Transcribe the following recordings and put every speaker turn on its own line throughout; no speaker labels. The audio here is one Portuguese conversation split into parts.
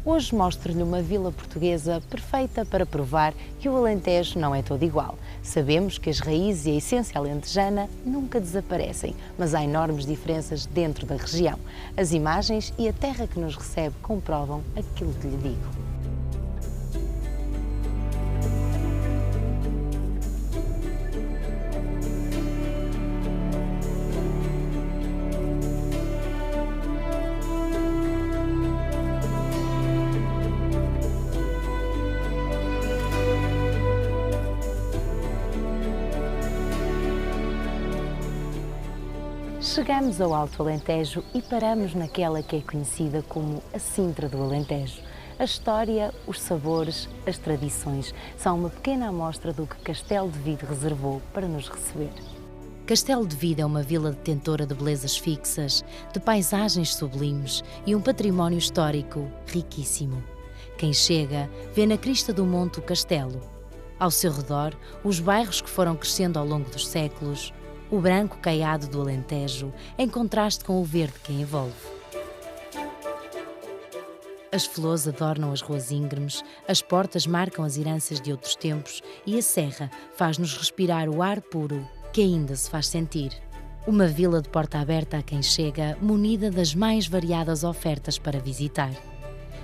Hoje mostro-lhe uma vila portuguesa perfeita para provar que o Alentejo não é todo igual. Sabemos que as raízes e a essência alentejana nunca desaparecem, mas há enormes diferenças dentro da região. As imagens e a terra que nos recebe comprovam aquilo que lhe digo. Chegamos ao Alto Alentejo e paramos naquela que é conhecida como a Sintra do Alentejo. A história, os sabores, as tradições são uma pequena amostra do que Castelo de Vide reservou para nos receber. Castelo de Vide é uma vila detentora de belezas fixas, de paisagens sublimes e um património histórico riquíssimo. Quem chega vê na crista do monte o castelo. Ao seu redor, os bairros que foram crescendo ao longo dos séculos, o branco caiado do Alentejo, em contraste com o verde que a envolve. As flores adornam as ruas íngremes, as portas marcam as heranças de outros tempos e a serra faz-nos respirar o ar puro que ainda se faz sentir. Uma vila de porta aberta a quem chega, munida das mais variadas ofertas para visitar.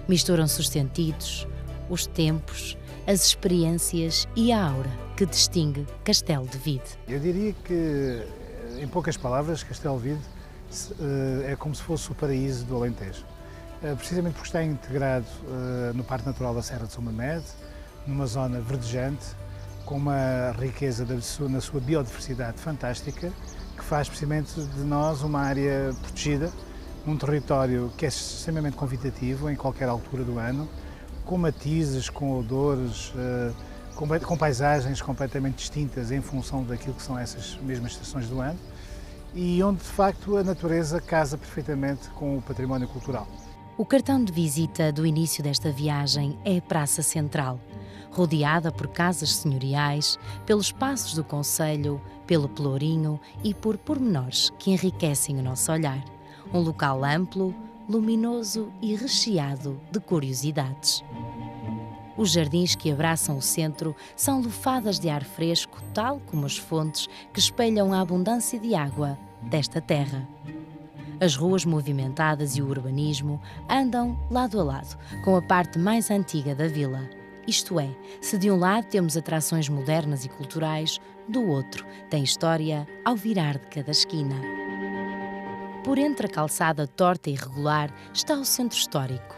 Misturam-se os sentidos, os tempos, as experiências e a aura que distingue Castelo de Vide.
Eu diria que, em poucas palavras, Castelo de Vide é como se fosse o paraíso do Alentejo. Precisamente porque está integrado no Parque Natural da Serra de São Mamede, numa zona verdejante, com uma riqueza na sua biodiversidade fantástica, que faz precisamente de nós uma área protegida, num território que é extremamente convidativo em qualquer altura do ano, com matizes, com odores, com paisagens completamente distintas em função daquilo que são essas mesmas estações do ano e onde, de facto, a natureza casa perfeitamente com o património cultural.
O cartão de visita do início desta viagem é a Praça Central, rodeada por casas senhoriais, pelos passos do concelho, pelo Pelourinho e por pormenores que enriquecem o nosso olhar. Um local amplo, luminoso e recheado de curiosidades. Os jardins que abraçam o centro são lufadas de ar fresco, tal como as fontes que espelham a abundância de água desta terra. As ruas movimentadas e o urbanismo andam lado a lado com a parte mais antiga da vila. Isto é, se de um lado temos atrações modernas e culturais, do outro tem história ao virar de cada esquina. Por entre a calçada torta e irregular está o centro histórico.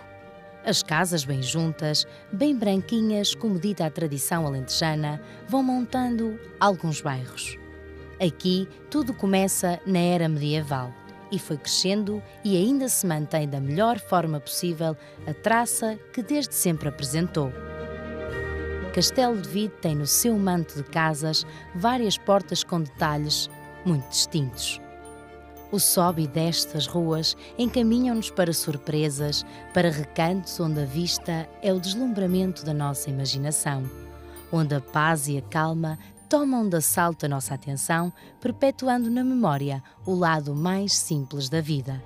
As casas bem juntas, bem branquinhas, como dita a tradição alentejana, vão montando alguns bairros. Aqui tudo começa na era medieval e foi crescendo e ainda se mantém da melhor forma possível a traça que desde sempre apresentou. Castelo de Vide tem no seu manto de casas várias portas com detalhes muito distintos. O sobe e desce das ruas encaminham-nos para surpresas, para recantos onde a vista é o deslumbramento da nossa imaginação, onde a paz e a calma tomam de assalto a nossa atenção, perpetuando na memória o lado mais simples da vida.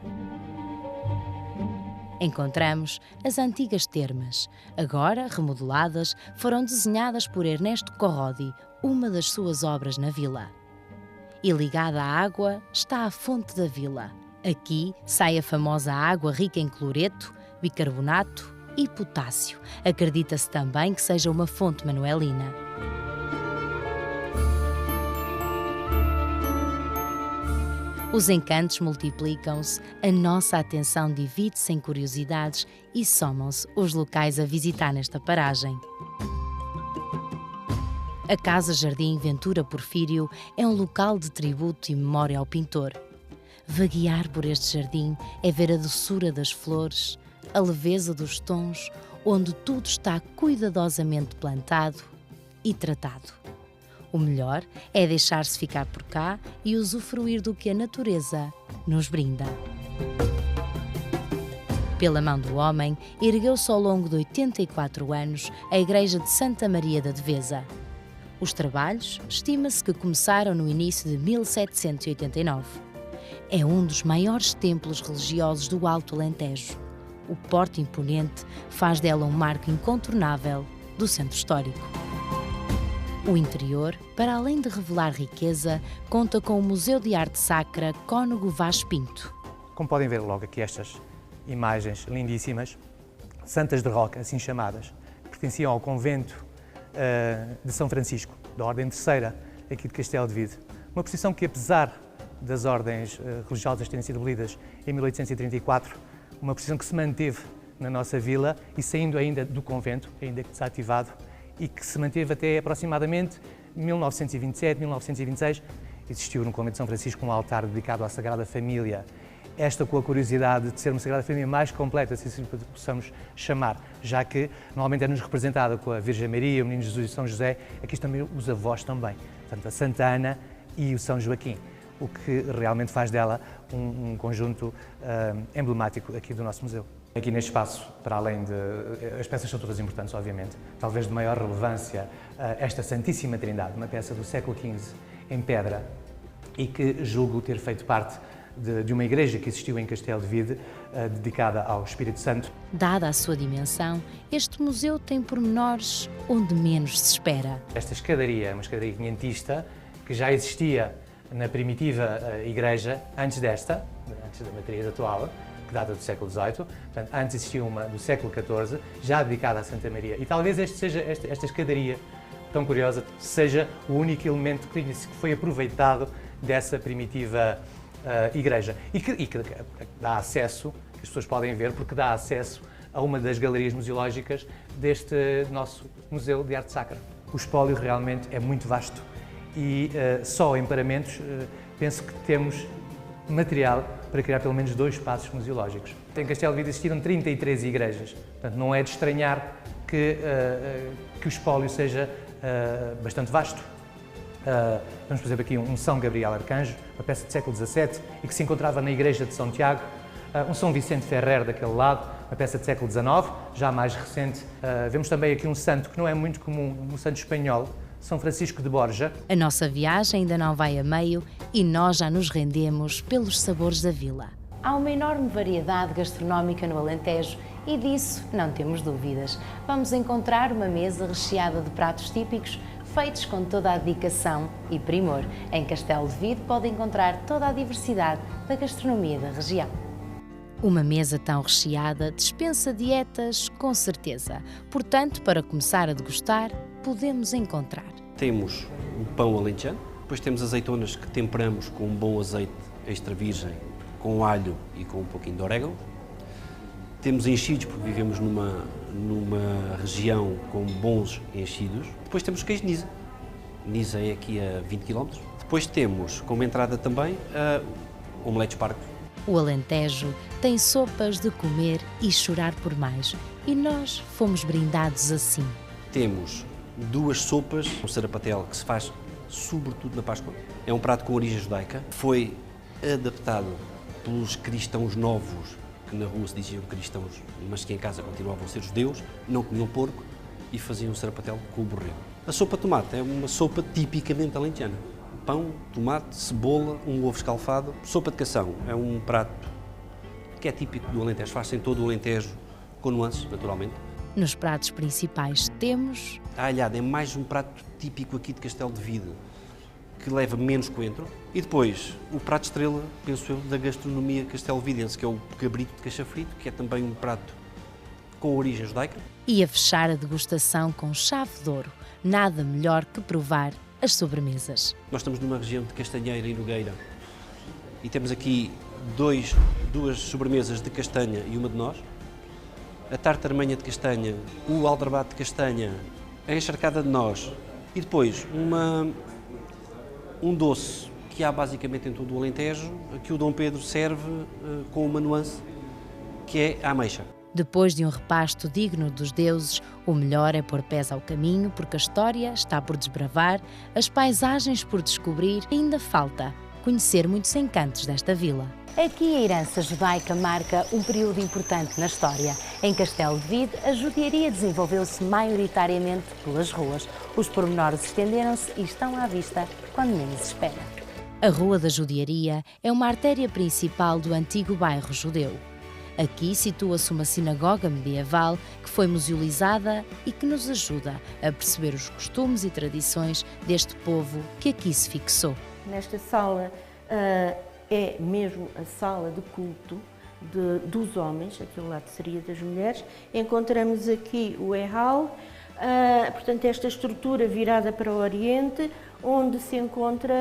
Encontramos as antigas termas, agora remodeladas, foram desenhadas por Ernesto Corrodi, uma das suas obras na vila. E ligada à água está a fonte da vila. Aqui sai a famosa água rica em cloreto, bicarbonato e potássio. Acredita-se também que seja uma fonte manuelina. Os encantos multiplicam-se, a nossa atenção divide-se em curiosidades e somam-se os locais a visitar nesta paragem. A Casa Jardim Ventura Porfírio é um local de tributo e memória ao pintor. Vaguear por este jardim é ver a doçura das flores, a leveza dos tons, onde tudo está cuidadosamente plantado e tratado. O melhor é deixar-se ficar por cá e usufruir do que a natureza nos brinda. Pela mão do homem, ergueu-se ao longo de 84 anos a Igreja de Santa Maria da Devesa. Os trabalhos, estima-se que começaram no início de 1789. É um dos maiores templos religiosos do Alto Alentejo. o porte imponente faz dela um marco incontornável do centro histórico. O interior, para além de revelar riqueza, conta com o Museu de Arte Sacra Cónego Vaz Pinto.
Como podem ver logo aqui estas imagens lindíssimas, santas de roca, assim chamadas, pertenciam ao convento de São Francisco, da Ordem Terceira, aqui de Castelo de Vide. Uma procissão que, apesar das ordens religiosas terem sido abolidas em 1834, uma procissão que se manteve na nossa vila e saindo ainda do convento, ainda desativado, e que se manteve até aproximadamente 1927, 1926. Existiu no convento de São Francisco um altar dedicado à Sagrada Família. Esta com a curiosidade de ser uma Sagrada Família mais completa, se assim possamos chamar, já que normalmente é-nos representada com a Virgem Maria, o Menino Jesus e São José, aqui também os avós também, portanto a Santa Ana e o São Joaquim, o que realmente faz dela um conjunto emblemático aqui do nosso museu. Aqui neste espaço, para além de... as peças são todas importantes, obviamente, talvez de maior relevância, esta Santíssima Trindade, uma peça do século XV em pedra e que julgo ter feito parte de uma igreja que existiu em Castelo de Vide, dedicada ao Espírito Santo.
Dada a sua dimensão, este museu tem pormenores onde menos se espera.
Esta escadaria é uma escadaria quinhentista que já existia na primitiva igreja, antes da matriz atual, que data do século XVIII. Portanto, antes existia uma do século XIV, já dedicada a Santa Maria. E talvez esta escadaria tão curiosa seja o único elemento que foi aproveitado dessa primitiva igreja e que dá acesso, que as pessoas podem ver, porque dá acesso a uma das galerias museológicas deste nosso Museu de Arte Sacra. O espólio realmente é muito vasto e só em paramentos penso que temos material para criar pelo menos 2 espaços museológicos. Em Castelo de Vide existiram 33 igrejas, portanto não é de estranhar que o espólio seja bastante vasto. Vamos, por exemplo, aqui um São Gabriel Arcanjo, uma peça do século XVII e que se encontrava na igreja de São Tiago, um São Vicente Ferrer daquele lado, uma peça do século XIX, já mais recente. Vemos também aqui um santo que não é muito comum, um santo espanhol, São Francisco de Borja.
A nossa viagem ainda não vai a meio e nós já nos rendemos pelos sabores da vila. Há uma enorme variedade gastronómica no Alentejo e disso não temos dúvidas. Vamos encontrar uma mesa recheada de pratos típicos feitos com toda a dedicação e primor. Em Castelo de Vide pode encontrar toda a diversidade da gastronomia da região. Uma mesa tão recheada dispensa dietas, com certeza. Portanto, para começar a degustar, podemos encontrar.
Temos o pão alentejano, depois temos azeitonas que temperamos com um bom azeite extra virgem, com alho e com um pouquinho de orégano. Temos enchidos, porque vivemos numa região com bons enchidos. Depois temos queijo Nisa. Nisa é aqui a 20 km. Depois temos, como entrada também, omelete de espargo.
O Alentejo tem sopas de comer e chorar por mais. E nós fomos brindados assim.
Temos 2 sopas, um sarapatel que se faz sobretudo na Páscoa. É um prato com origem judaica. Foi adaptado pelos cristãos novos, que na rua se diziam cristãos, mas que em casa continuavam a ser judeus, não comiam porco e faziam um sarapatel com o borrego. A sopa de tomate é uma sopa tipicamente alentejana. Pão, tomate, cebola, um ovo escalfado. Sopa de cação é um prato que é típico do Alentejo, faz-se em todo o Alentejo, com nuances, naturalmente.
Nos pratos principais temos...
A alhada é mais um prato típico aqui de Castelo de Vide, que leva menos coentro. E depois, o prato estrela, penso eu, da gastronomia castelvidense, que é o cabrito de cacha frito, que é também um prato com origem judaica.
E a fechar a degustação com chave de ouro. Nada melhor que provar as sobremesas.
Nós estamos numa região de Castanheira e Nogueira e temos aqui duas sobremesas de castanha e uma de noz. A tarte armanha de castanha, o aldrabado de castanha, a encharcada de noz e depois um doce que há basicamente em todo o Alentejo, que o Dom Pedro serve com uma nuance, que é a ameixa.
Depois de um repasto digno dos deuses, o melhor é pôr pés ao caminho, porque a história está por desbravar, as paisagens por descobrir e ainda falta conhecer muitos encantos desta vila. Aqui a herança judaica marca um período importante na história. Em Castelo de Vide, a judiaria desenvolveu-se maioritariamente pelas ruas. Os pormenores estenderam-se e estão à vista quando menos se espera. A Rua da Judiaria é uma artéria principal do antigo bairro judeu. Aqui situa-se uma sinagoga medieval que foi musealizada e que nos ajuda a perceber os costumes e tradições deste povo que aqui se fixou.
Nesta sala é mesmo a sala de culto dos homens, aquele lado seria das mulheres. Encontramos aqui o Ehal, portanto esta estrutura virada para o Oriente, onde se encontra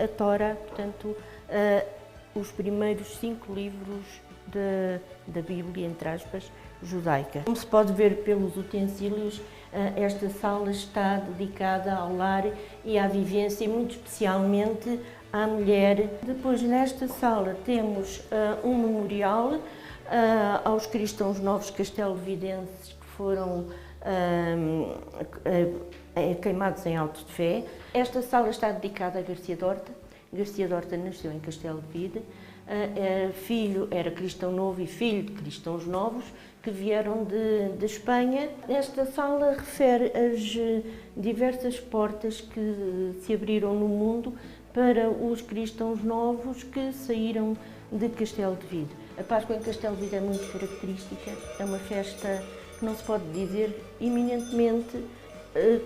a Tora, portanto os primeiros 5 livros da Bíblia, entre aspas, judaica. Como se pode ver pelos utensílios, esta sala está dedicada ao lar e à vivência, muito especialmente à mulher. Depois, nesta sala, temos um memorial aos cristãos novos castelvidenses que foram queimados em autos de fé. Esta sala está dedicada a Garcia Dorta. Garcia Dorta nasceu em Castelo de Vide. Era cristão novo e filho de cristãos novos que vieram de Espanha. Esta sala refere as diversas portas que se abriram no mundo para os cristãos novos que saíram de Castelo de Vide. A Páscoa em Castelo de Vide é muito característica, é uma festa que não se pode dizer eminentemente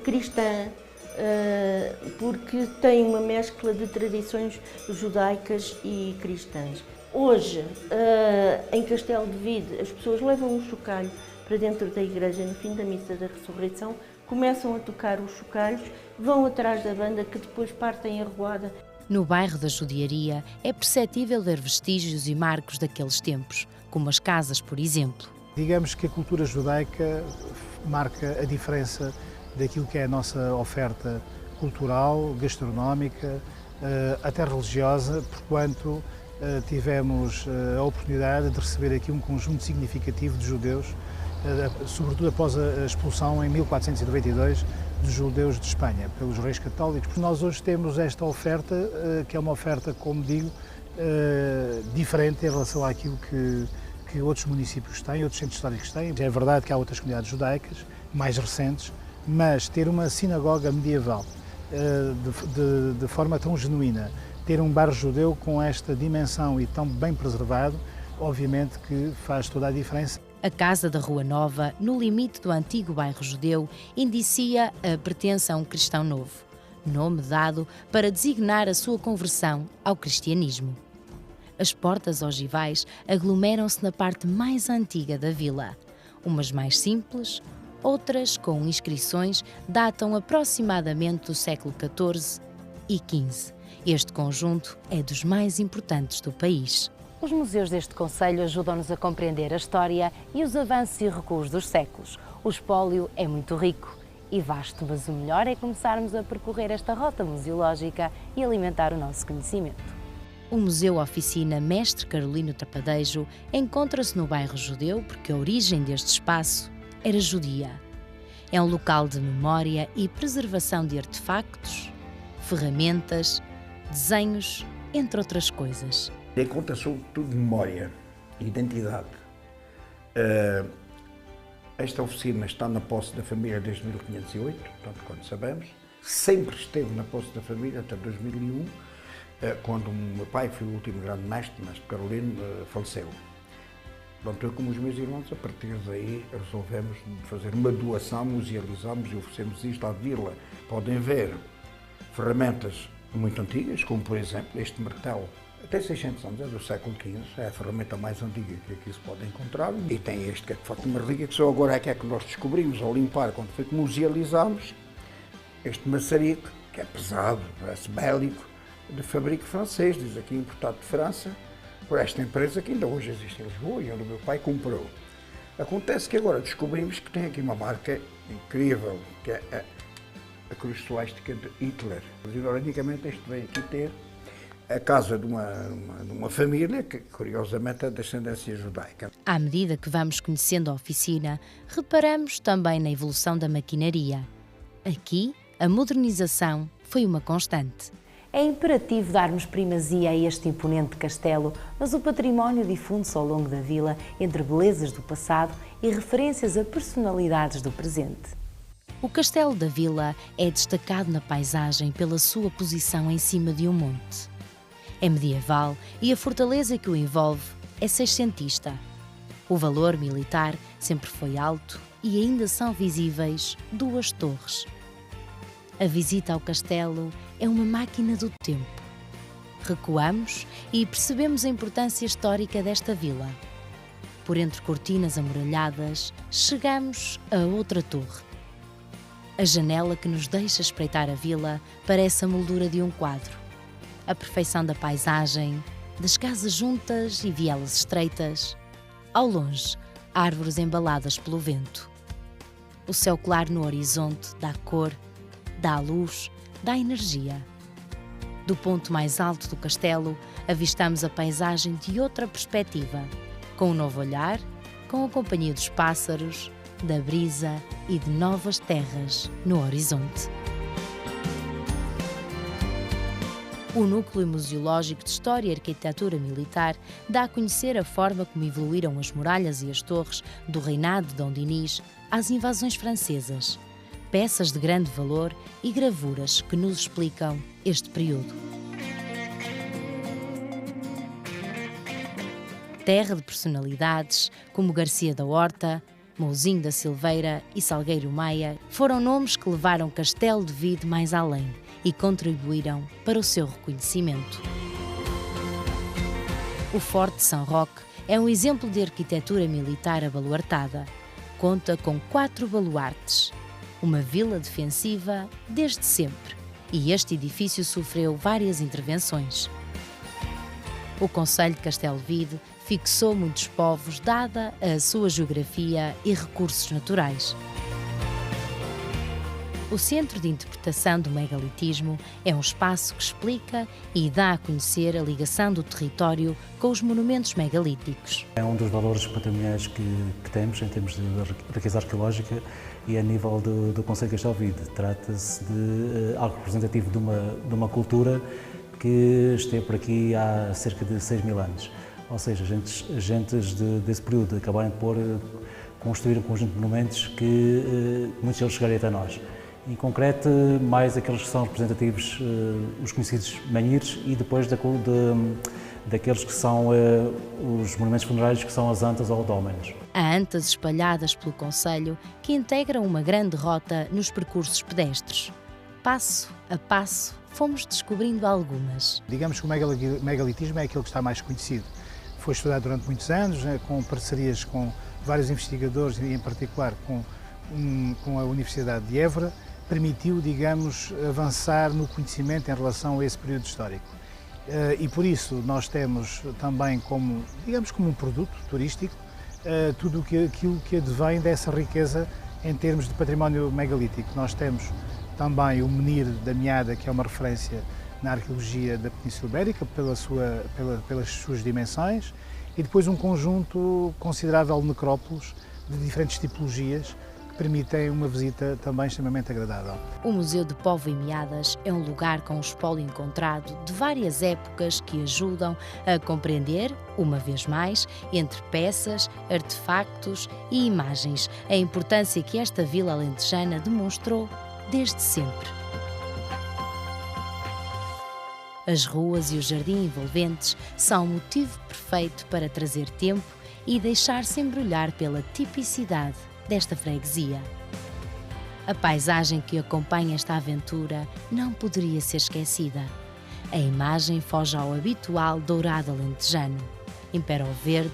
cristã, porque tem uma mescla de tradições judaicas e cristãs. Hoje, em Castelo de Vide, as pessoas levam um chocalho para dentro da igreja no fim da missa da ressurreição, começam a tocar os chocalhos, vão atrás da banda que depois partem a arruada.
No bairro da Judiaria é perceptível ver vestígios e marcos daqueles tempos, como as casas, por exemplo.
Digamos que a cultura judaica marca a diferença daquilo que é a nossa oferta cultural, gastronómica, até religiosa, porquanto tivemos a oportunidade de receber aqui um conjunto significativo de judeus, sobretudo após a expulsão em 1492 dos judeus de Espanha, pelos reis católicos. Porque nós hoje temos esta oferta, que é uma oferta, como digo, diferente em relação àquilo que outros municípios têm, outros centros históricos têm. É verdade que há outras comunidades judaicas, mais recentes, mas ter uma sinagoga medieval de forma tão genuína, ter um bairro judeu com esta dimensão e tão bem preservado, obviamente que faz toda a diferença.
A Casa da Rua Nova, no limite do antigo bairro judeu, indicia a pertença a um cristão novo, nome dado para designar a sua conversão ao cristianismo. As portas ogivais aglomeram-se na parte mais antiga da vila. Umas mais simples, outras com inscrições datam aproximadamente do século XIV e XV. Este conjunto é dos mais importantes do país. Os museus deste concelho ajudam-nos a compreender a história e os avanços e recuos dos séculos. O espólio é muito rico e vasto, mas o melhor é começarmos a percorrer esta rota museológica e alimentar o nosso conhecimento. O Museu Oficina Mestre Carolino Trapadejo encontra-se no bairro judeu porque a origem deste espaço era judia. É um local de memória e preservação de artefactos, ferramentas, desenhos, entre outras coisas.
Conta sobretudo de memória, identidade. Esta oficina está na posse da família desde 1508, portanto, quando sabemos. Sempre esteve na posse da família até 2001, quando o meu pai foi o último grande mestre Carolino, faleceu. Pronto, eu como os meus irmãos, a partir daí, resolvemos fazer uma doação, musealizamos e oferecemos isto à vila. Podem ver ferramentas muito antigas, como por exemplo este martelo. Tem 600 anos, é do século XV, é a ferramenta mais antiga que aqui se pode encontrar. E tem este que é de facto uma relíquia, que só agora é que nós descobrimos ao limpar, quando foi que musealizámos, este maçarico, que é pesado, parece bélico, de fabrico francês, diz aqui importado de França, por esta empresa que ainda hoje existe em Lisboa e onde o meu pai comprou. Acontece que agora descobrimos que tem aqui uma marca incrível, que é a cruz suástica de Hitler. Ironicamente, este veio aqui ter a casa de uma família que, curiosamente, é de descendência judaica.
À medida que vamos conhecendo a oficina, reparamos também na evolução da maquinaria. Aqui, a modernização foi uma constante. É imperativo darmos primazia a este imponente castelo, mas o património difunde-se ao longo da vila entre belezas do passado e referências a personalidades do presente. O castelo da vila é destacado na paisagem pela sua posição em cima de um monte. É medieval e a fortaleza que o envolve é seiscentista. O valor militar sempre foi alto e ainda são visíveis 2 torres. A visita ao castelo é uma máquina do tempo. Recuamos e percebemos a importância histórica desta vila. Por entre cortinas amoralhadas, chegamos a outra torre. A janela que nos deixa espreitar a vila parece a moldura de um quadro. A perfeição da paisagem, das casas juntas e vielas estreitas. Ao longe, árvores embaladas pelo vento. O céu claro no horizonte dá cor, dá luz, dá energia. Do ponto mais alto do castelo, avistamos a paisagem de outra perspectiva, com um novo olhar, com a companhia dos pássaros, da brisa e de novas terras no horizonte. O Núcleo Museológico de História e Arquitetura Militar dá a conhecer a forma como evoluíram as muralhas e as torres do reinado de Dom Dinis às invasões francesas. Peças de grande valor e gravuras que nos explicam este período. Terra de personalidades como Garcia da Horta, Mouzinho da Silveira e Salgueiro Maia foram nomes que levaram Castelo de Vide mais além e contribuíram para o seu reconhecimento. O Forte de São Roque é um exemplo de arquitetura militar abaluartada. Conta com 4 baluartes, uma vila defensiva desde sempre, e este edifício sofreu várias intervenções. O Concelho de Castelo de Vide fixou muitos povos dada a sua geografia e recursos naturais. O Centro de Interpretação do Megalitismo é um espaço que explica e dá a conhecer a ligação do território com os monumentos megalíticos.
É um dos valores patrimoniais que temos em termos de riqueza arqueológica e a nível do Concelho de Castelo de Vide. Trata-se de algo representativo de uma cultura que esteve por aqui há cerca de 6.000 anos. Ou seja, gentes desse período acabaram por construir um conjunto de monumentos que muitos deles chegaram até nós. Em concreto, mais aqueles que são representativos, os conhecidos menhires, e depois daqueles que são os monumentos funerários, que são as antas ou dólmenes.
Há antas espalhadas pelo concelho que integram uma grande rota nos percursos pedestres. Passo a passo, fomos descobrindo algumas.
Digamos que o megalitismo é aquele que está mais conhecido. Foi estudado durante muitos anos, com parcerias com vários investigadores e, em particular, com a Universidade de Évora, permitiu, digamos, avançar no conhecimento em relação a esse período histórico. E por isso nós temos também como um produto turístico tudo aquilo que advém dessa riqueza em termos de património megalítico. Nós temos também o menhir da Meada, que é uma referência na arqueologia da Península Ibérica pelas suas dimensões, e depois um conjunto considerável de necrópolis de diferentes tipologias que permitem uma visita também extremamente agradável.
O Museu de Póvoa e Meadas é um lugar com um espólio encontrado de várias épocas que ajudam a compreender, uma vez mais, entre peças, artefactos e imagens, a importância que esta vila alentejana demonstrou desde sempre. As ruas e o jardim envolventes são o motivo perfeito para trazer tempo e deixar-se embrulhar pela tipicidade desta freguesia. A paisagem que acompanha esta aventura não poderia ser esquecida. A imagem foge ao habitual dourado alentejano. Impera o verde,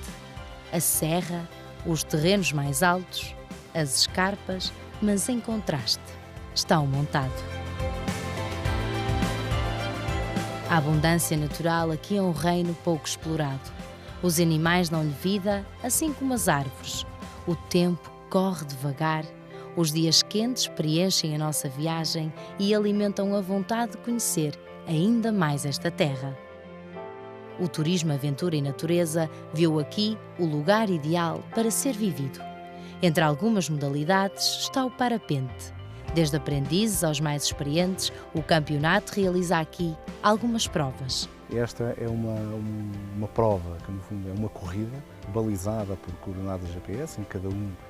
a serra, os terrenos mais altos, as escarpas, mas em contraste está o montado. A abundância natural aqui é um reino pouco explorado. Os animais dão-lhe vida, assim como as árvores. O tempo corre devagar, os dias quentes preenchem a nossa viagem e alimentam a vontade de conhecer ainda mais esta terra. O turismo aventura e natureza viu aqui o lugar ideal para ser vivido. Entre algumas modalidades está o parapente. Desde aprendizes aos mais experientes, o campeonato realiza aqui algumas provas.
Esta é uma prova, que no fundo é uma corrida balizada por coordenadas GPS, em que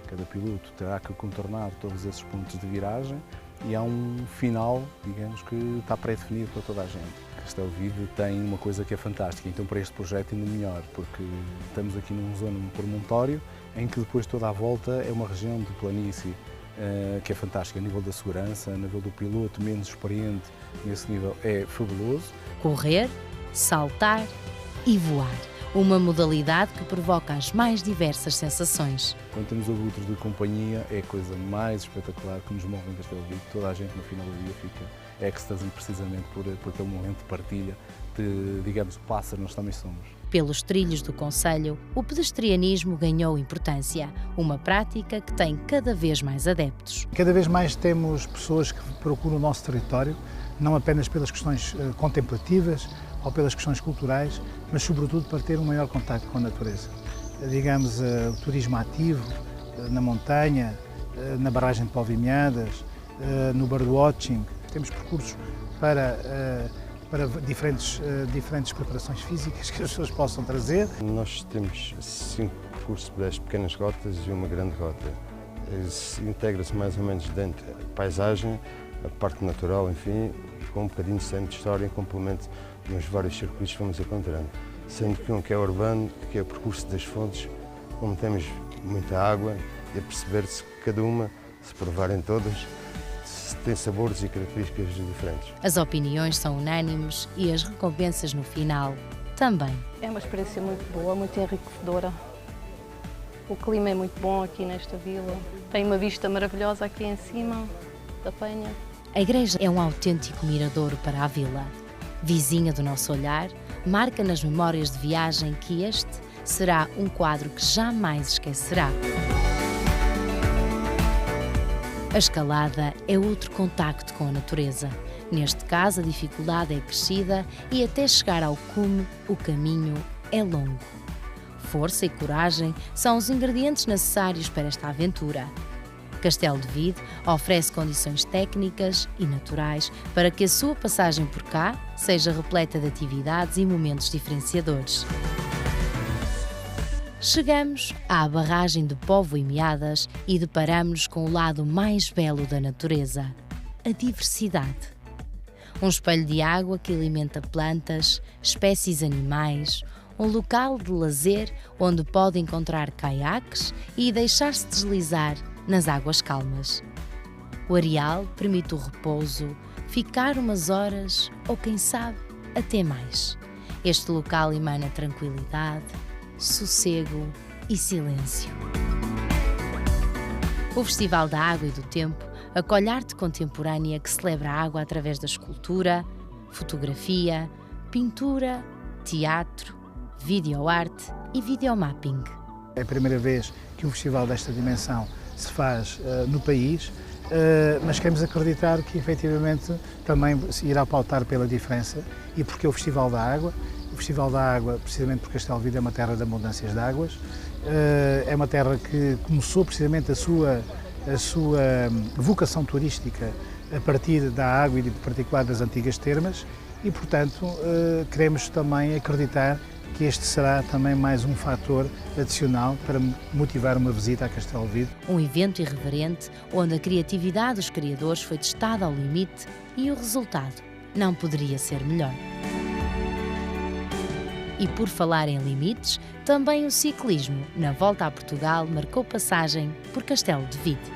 cada piloto terá que contornar todos esses pontos de viragem, e há um final, digamos, que está pré-definido para toda a gente. Castelo de Vide tem uma coisa que é fantástica, então para este projeto ainda melhor, porque estamos aqui numa zona, num promontório, em que depois toda a volta é uma região de planície que é fantástica, a nível da segurança, a nível do piloto menos experiente, nesse nível é fabuloso.
Correr, saltar e voar. Uma modalidade que provoca as mais diversas sensações.
Quando temos abutres de companhia, é a coisa mais espetacular que nos move em Castelo de Vide. Toda a gente no final do dia fica êxtase precisamente por aquele momento de partilha, de, digamos, pássaro nós também somos.
Pelos trilhos do concelho, o pedestrianismo ganhou importância, uma prática que tem cada vez mais adeptos.
Cada vez mais temos pessoas que procuram o nosso território, não apenas pelas questões contemplativas ou pelas questões culturais, mas sobretudo para ter um maior contacto com a natureza. Digamos, o turismo ativo, na montanha, na barragem de Polvimiadas, no birdwatching. Temos percursos para diferentes preparações físicas que as pessoas possam trazer.
Nós temos 5 percursos de 10 pequenas rotas e uma grande rota. Integra-se mais ou menos dentro da paisagem, a parte natural, enfim, com um bocadinho de centro de história em complemento nos vários circuitos que vamos encontrando. Sendo que um que é urbano, que é o percurso das fontes, onde temos muita água, e a perceber-se que cada uma, se provarem todas, tem sabores e características diferentes.
As opiniões são unânimes e as recompensas no final também.
É uma experiência muito boa, muito enriquecedora. O clima é muito bom aqui nesta vila. Tem uma vista maravilhosa aqui em cima da penha.
A igreja é um autêntico miradouro para a vila. Vizinha do nosso olhar, marca nas memórias de viagem que este será um quadro que jamais esquecerá. A escalada é outro contacto com a natureza. Neste caso, a dificuldade é crescida e até chegar ao cume, o caminho é longo. Força e coragem são os ingredientes necessários para esta aventura. Castelo de Vide oferece condições técnicas e naturais para que a sua passagem por cá seja repleta de atividades e momentos diferenciadores. Chegamos à barragem de Polvimiadas e deparamos-nos com o lado mais belo da natureza, a diversidade. Um espelho de água que alimenta plantas, espécies animais, um local de lazer onde pode encontrar caiaques e deixar-se deslizar nas águas calmas. O areal permite o repouso, ficar umas horas ou, quem sabe, até mais. Este local emana tranquilidade, sossego e silêncio. O Festival da Água e do Tempo acolhe arte contemporânea que celebra a água através da escultura, fotografia, pintura, teatro, videoarte e videomapping.
É a primeira vez que um festival desta dimensão se faz no país, mas queremos acreditar que efetivamente também se irá pautar pela diferença e porque é o Festival da Água. O Festival da Água, precisamente porque Castelo de Vide é uma terra de abundâncias de águas, é uma terra que começou precisamente a sua vocação turística a partir da água e, em particular, das antigas termas e, portanto, queremos também acreditar que este será também mais um fator adicional para motivar uma visita a Castelo de Vide.
Um evento irreverente onde a criatividade dos criadores foi testada ao limite e o resultado não poderia ser melhor. E por falar em limites, também o ciclismo, na volta a Portugal, marcou passagem por Castelo de Vide.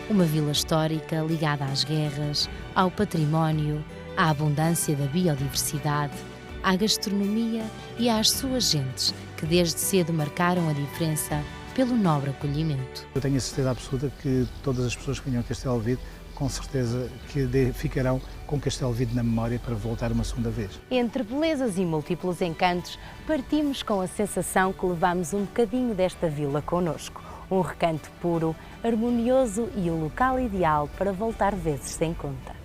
Uma vila histórica ligada às guerras, ao património, à abundância da biodiversidade, à gastronomia e às suas gentes, que desde cedo marcaram a diferença pelo nobre acolhimento.
Eu tenho a certeza absoluta que todas as pessoas que venham a Castelo de Vide, com certeza que ficarão com Castelo de Vide na memória para voltar uma segunda vez.
Entre belezas e múltiplos encantos, partimos com a sensação que levamos um bocadinho desta vila connosco. Um recanto puro, harmonioso e o local ideal para voltar vezes sem conta.